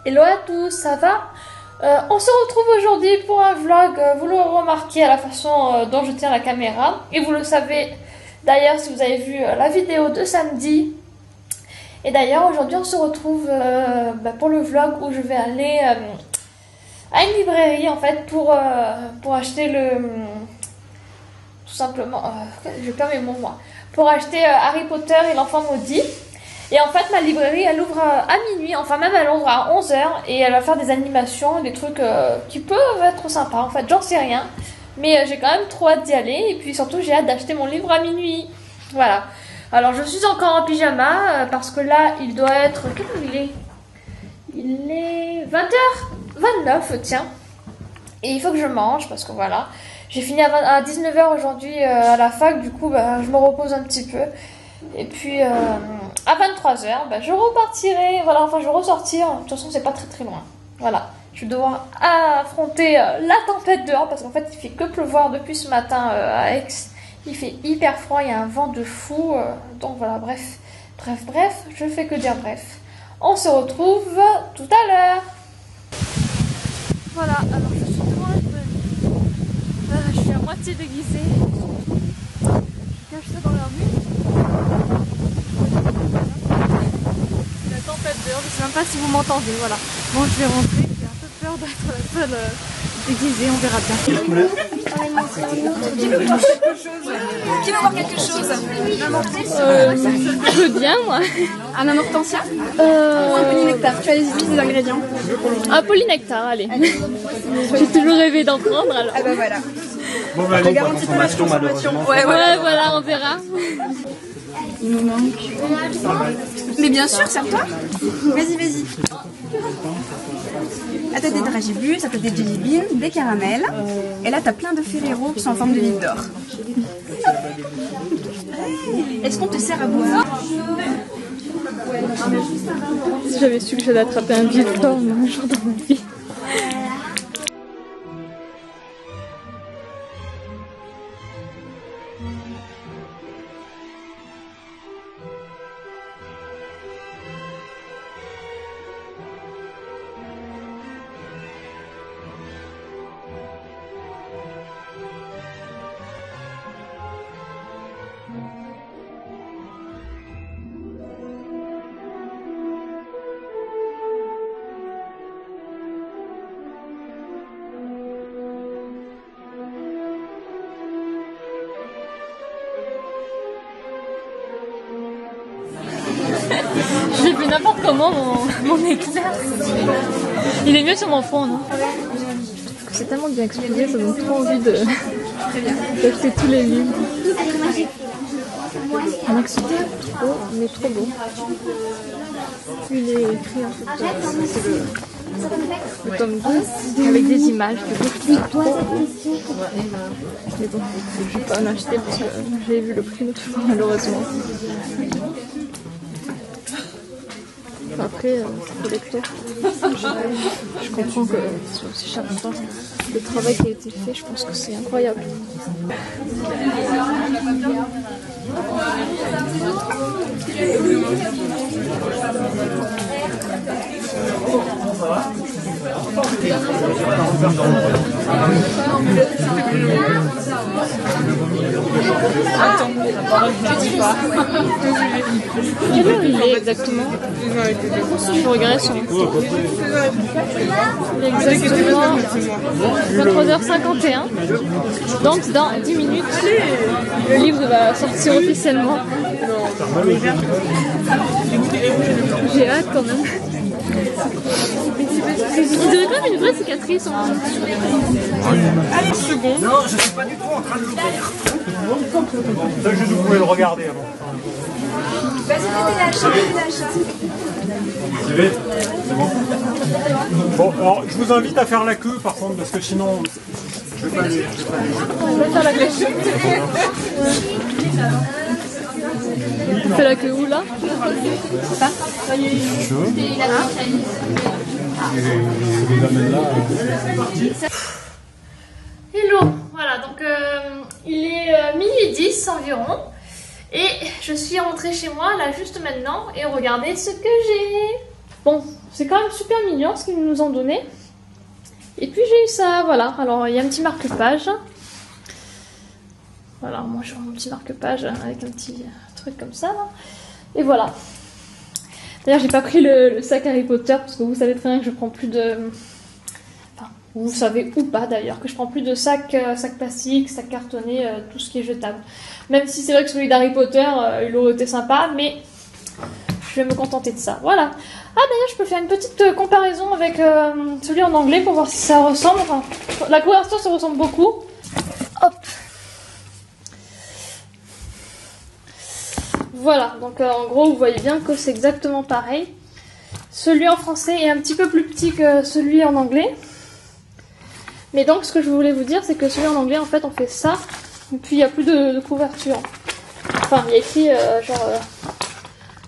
Hello à tous, ça va? On se retrouve aujourd'hui pour un vlog, vous le remarquez à la façon dont je tiens la caméra. Et vous le savez d'ailleurs si vous avez vu la vidéo de samedi. Et d'ailleurs aujourd'hui on se retrouve pour le vlog où je vais aller à une librairie en fait pour acheter tout simplement, je perds mes mots moi, pour acheter Harry Potter et l'enfant maudit. Et en fait ma librairie elle ouvre à minuit, enfin même elle ouvre à 11 h et elle va faire des animations, des trucs qui peuvent être sympas en fait, j'en sais rien. Mais j'ai quand même trop hâte d'y aller et puis surtout j'ai hâte d'acheter mon livre à minuit. Voilà. Alors je suis encore en pyjama parce que là il doit être... Quelle heure il est? Il est 20h29 tiens. Et il faut que je mange parce que voilà. J'ai fini à 19 h aujourd'hui à la fac, du coup je me repose un petit peu. Et puis à 23 h je repartirai, voilà, enfin je vais ressortir, de toute façon c'est pas très loin. Voilà, je vais devoir affronter la tempête dehors parce qu'en fait il fait que pleuvoir depuis ce matin à Aix. Il fait hyper froid, il y a un vent de fou, donc voilà, bref, je fais que dire bref. On se retrouve tout à l'heure. Voilà, alors je suis devant la librairie. Je suis à moitié déguisée. Je cache ça dans la rue. La tempête dehors, je sais même pas si vous m'entendez, voilà. Bon, je vais rentrer, j'ai un peu peur d'être la seule déguisée, on verra bien. Qui veut voir quelque chose? Je veux bien, moi. Un hortensia ou un polynectar? Tu as les listes des ingrédients? Un polynectar, allez. J'ai toujours rêvé d'en prendre, alors. Ah bah voilà. Bon, bah, Je garantis pas la consommation. Ouais, voilà, on verra. Il nous manque. Mais bien sûr, serre-toi. Vas-y. Là, t'as des dragibus, ça t'as des jelly beans, des caramels. Et là, t'as plein de Ferrero qui sont en forme de livre d'or. Est-ce qu'on te sert à boire? Si j'avais su que j'allais attraper un livre d'or un jour dans ma vie. J'ai fait n'importe comment mon éclair. Il est mieux sur mon fond, non? C'est tellement bien expliqué, ça donne trop envie d'acheter tous les livres. Il y en a qui sont trop, mais trop beaux. Il est écrit en fait, c'est le tome 2 avec des images. Mais bon, je vais pas en acheter parce que j'ai vu le prix l'autre fois malheureusement. Après, pour les lecteurs, je comprends que c'est aussi cher en temps. Le travail qui a été fait, je pense que c'est incroyable. Attends, quelle heure il est exactement? Je regarde sur mon site. Il est exactement 23h51. Donc dans 10 minutes, le livre va sortir officiellement. J'ai hâte quand même. Il dirait quand même une vraie cicatrice en... Allez, une seconde. Non, je suis pas du tout en train de l'ouvrir. Ça, juste vous pouvez le regarder avant. Vas-y, lâche. C'est bon. Bon, alors je vous invite à faire la queue par contre, parce que sinon je vais pas aller. On va faire la queue. On fait la queue où là? Ça. Hello, voilà donc il est 12h10 environ et je suis rentrée chez moi là juste maintenant et regardez ce que j'ai. Bon, c'est quand même super mignon ce qu'ils nous ont donné. Et puis j'ai eu ça, voilà. Alors il y a un petit marque-page. Voilà, moi j'ai mon petit marque-page avec un petit truc comme ça. Là. Et voilà. D'ailleurs j'ai pas pris le sac Harry Potter parce que vous savez très bien que je prends plus de... Enfin, vous savez ou pas d'ailleurs que je prends plus de sac plastique, sac cartonné, tout ce qui est jetable. Même si c'est vrai que celui d'Harry Potter, il aurait été sympa, mais je vais me contenter de ça. Voilà. Ah d'ailleurs je peux faire une petite comparaison avec celui en anglais pour voir si ça ressemble. Enfin, la couverture se ressemble beaucoup. Hop. Voilà, donc en gros vous voyez bien que c'est exactement pareil. Celui en français est un petit peu plus petit que celui en anglais. Mais donc ce que je voulais vous dire c'est que celui en anglais en fait on fait ça. Et puis il n'y a plus de couverture. Enfin il y a écrit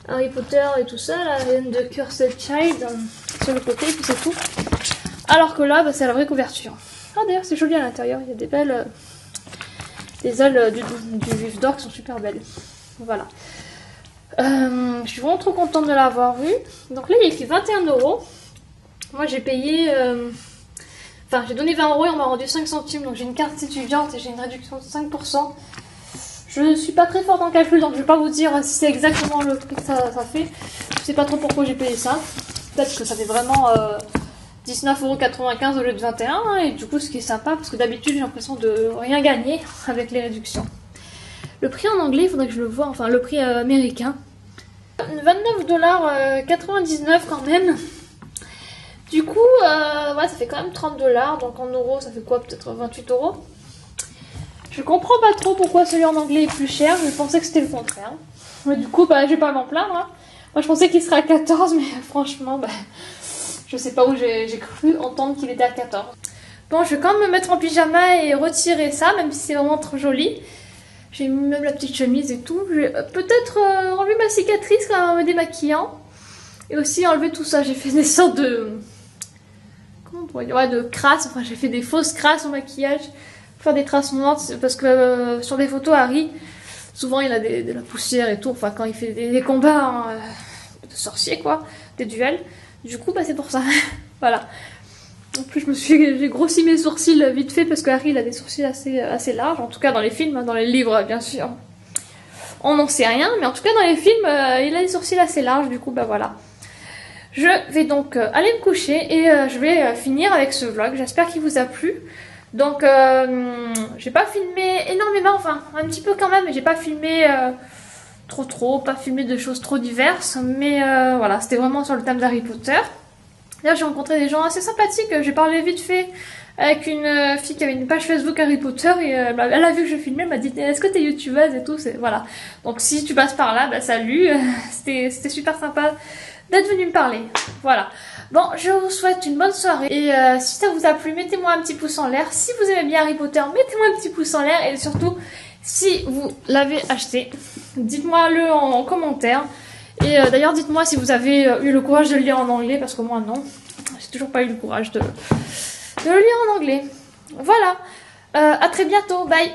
Harry Potter et tout ça, la reine de Cursed Child sur le côté et puis c'est tout. Alors que là bah, c'est la vraie couverture. Ah d'ailleurs c'est joli à l'intérieur, il y a des belles... les ailes du vif d'or qui sont super belles. Voilà. Je suis vraiment trop contente de l'avoir vu. Donc là il y a écrit 21 €. Moi j'ai payé... Enfin j'ai donné 20 € et on m'a rendu 5 centimes. Donc j'ai une carte étudiante et j'ai une réduction de 5%. Je ne suis pas très forte en calcul donc je ne vais pas vous dire si c'est exactement le prix que ça fait. Je sais pas trop pourquoi j'ai payé ça. Peut-être que ça fait vraiment 19,95 € au lieu de 21 €. Et du coup ce qui est sympa parce que d'habitude j'ai l'impression de rien gagner avec les réductions. Le prix en anglais, il faudrait que je le voie, enfin le prix américain. 29,99 $ quand même. Du coup, ouais, ça fait quand même 30 $. Donc en euros, ça fait quoi? Peut-être 28 €. Je comprends pas trop pourquoi celui en anglais est plus cher. Je pensais que c'était le contraire. Mais du coup, bah, je vais pas m'en plaindre. Hein. Moi, je pensais qu'il serait à 14, mais franchement, bah, je sais pas où j'ai cru entendre qu'il était à 14. Bon, je vais quand même me mettre en pyjama et retirer ça, même si c'est vraiment trop joli. J'ai mis même la petite chemise et tout. Je vais peut-être enlever ma cicatrice en me démaquillant. Et aussi enlever tout ça. J'ai fait des sortes de... Comment on pourrait dire? Ouais, de crasses. Enfin, j'ai fait des fausses crasses au maquillage. Pour faire des traces mortes. Parce que sur les photos, Harry, souvent il a de la poussière et tout. Enfin, quand il fait des combats hein, de sorciers, quoi. Des duels. Du coup, bah, c'est pour ça. Voilà. En plus, j'ai grossi mes sourcils vite fait parce que Harry il a des sourcils assez larges. En tout cas, dans les films, hein, dans les livres, bien sûr. On n'en sait rien, mais en tout cas, dans les films, il a des sourcils assez larges. Du coup, bah voilà. Je vais donc aller me coucher et je vais finir avec ce vlog. J'espère qu'il vous a plu. Donc, j'ai pas filmé énormément, enfin, un petit peu quand même, mais j'ai pas filmé pas filmé de choses trop diverses. Mais voilà, c'était vraiment sur le thème d'Harry Potter. D'ailleurs, j'ai rencontré des gens assez sympathiques. J'ai parlé vite fait avec une fille qui avait une page Facebook Harry Potter et elle a vu que je filmais, elle m'a dit est-ce que t'es youtubeuse et tout, voilà. Donc si tu passes par là, bah salut, c'était super sympa d'être venu me parler. Voilà. Bon, je vous souhaite une bonne soirée et si ça vous a plu, mettez-moi un petit pouce en l'air. Si vous aimez bien Harry Potter, mettez-moi un petit pouce en l'air et surtout, si vous l'avez acheté, dites-moi le en commentaire. Et d'ailleurs, dites-moi si vous avez eu le courage de le lire en anglais, parce que moi non, j'ai toujours pas eu le courage de le lire en anglais. Voilà, à très bientôt, bye!